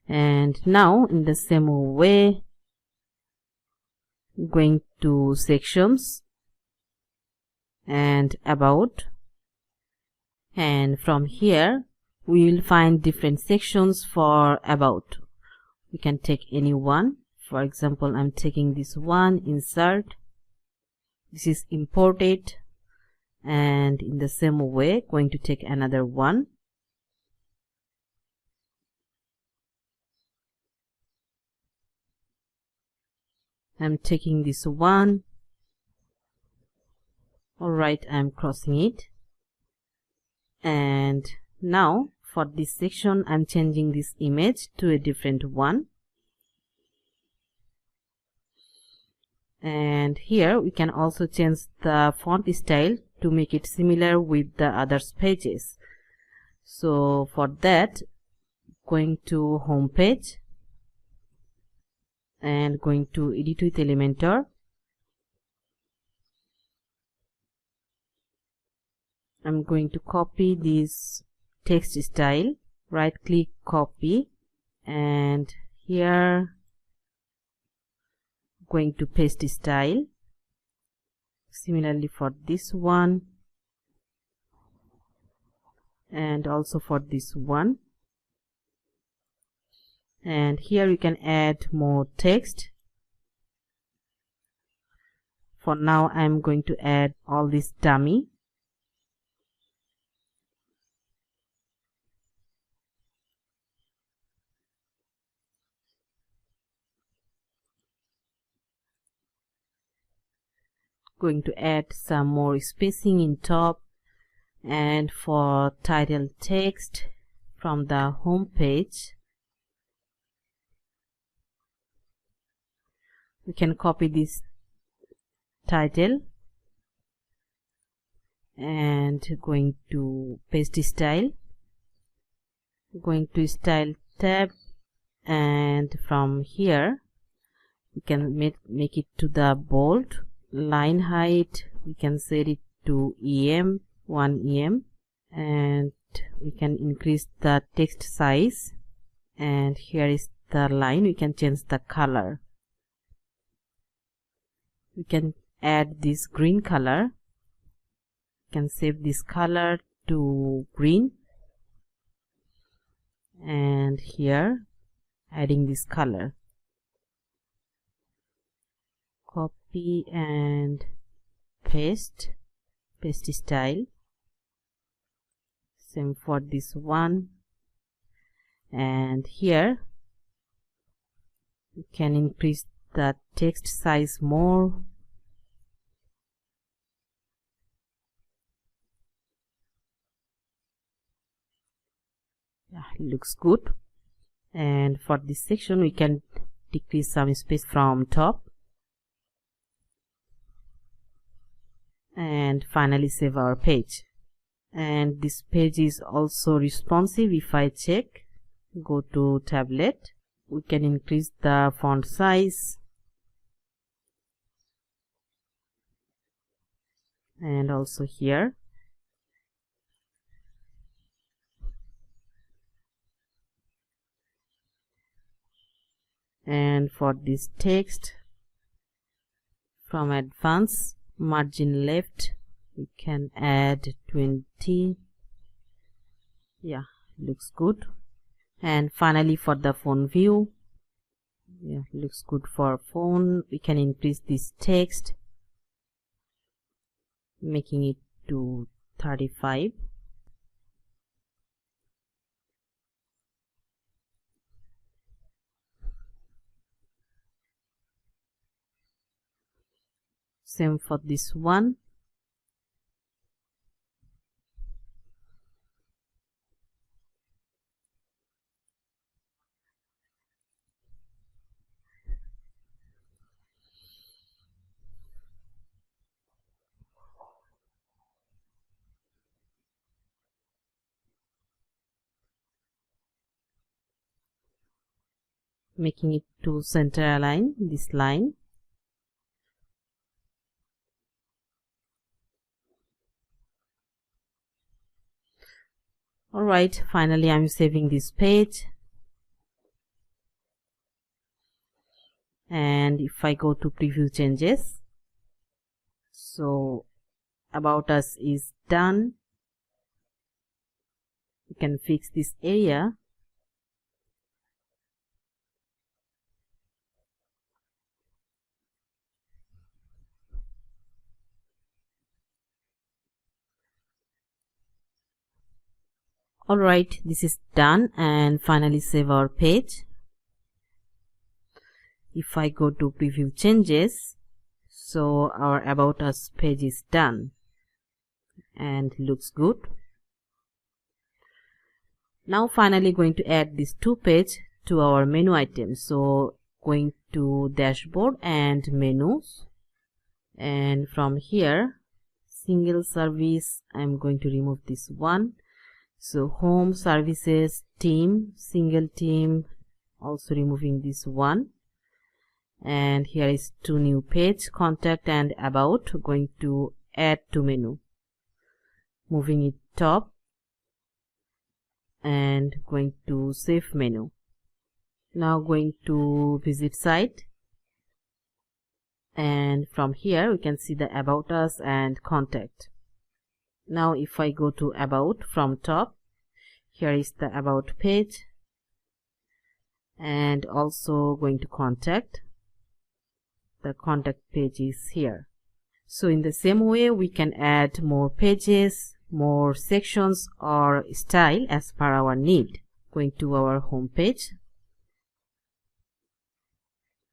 and now in the same way going to sections and about, and from here we will find different sections for about. We can take any one. For example, I'm taking this one, insert, this is imported, and in the same way going to take another one, I'm taking this one. Alright, I'm crossing it, and now for this section I'm changing this image to a different one, and here we can also change the font style to make it similar with the others pages. So for that, going to home page and going to edit with Elementor, I'm going to copy this text style, right click, copy, and here going to paste style. Similarly for this one and also for this one, and here we can add more text. For now I'm going to add all this dummy, going to add some more spacing in top, and for title text from the home page we can copy this title and going to paste style, going to style tab, and from here we can make it to the bold. Line height we can set it to 1 em, and we can increase the text size, and here is the line. We can change the color, we can add this green color, we can save this color to green, and here adding this color, copy and paste style, same for this one, and here you can increase the text size more, Yeah, looks good. And for this section we can decrease some space from top. And finally save our page. And this page is also responsive. If I check, go to tablet, we can increase the font size and also here. And for this text, from advanced, margin left, we can add 20. Yeah, looks good. And finally for the phone view, yeah, looks good for phone. We can increase this text, making it to 35. Same for this one. Making it to center align this line. Alright, finally I'm saving this page. And if I go to preview changes, so about us is done. We can fix this area. Alright, this is done. And finally save our page. If I go to preview changes, so our about us page is done and looks good. Now finally going to add this two page to our menu items. So going to dashboard and menus, and from here single service, I'm going to remove this one. So home, services, team, single team, also removing this one. And here is two new page, contact and about. Going to add to menu, moving it top and going to save menu. Now going to visit site, and from here we can see the about us and contact. Now if I go to about from top, here is the about page and also going to contact. The contact page is here. So in the same way we can add more pages, more sections or style as per our need. Going to our home page.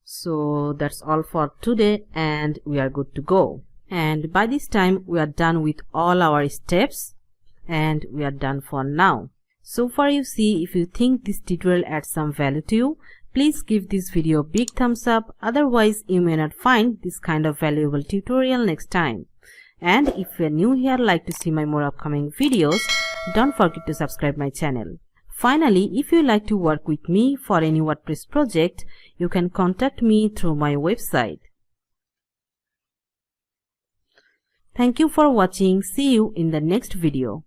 So that's all for today and we are good to go. And by this time we are done with all our steps and we are done for now. So far you see, if you think this tutorial adds some value to you, please give this video a big thumbs up. Otherwise you may not find this kind of valuable tutorial next time. And if you are new here, like to see my more upcoming videos, don't forget to subscribe my channel. Finally, if you like to work with me for any WordPress project, you can contact me through my website. Thank you for watching. See you in the next video.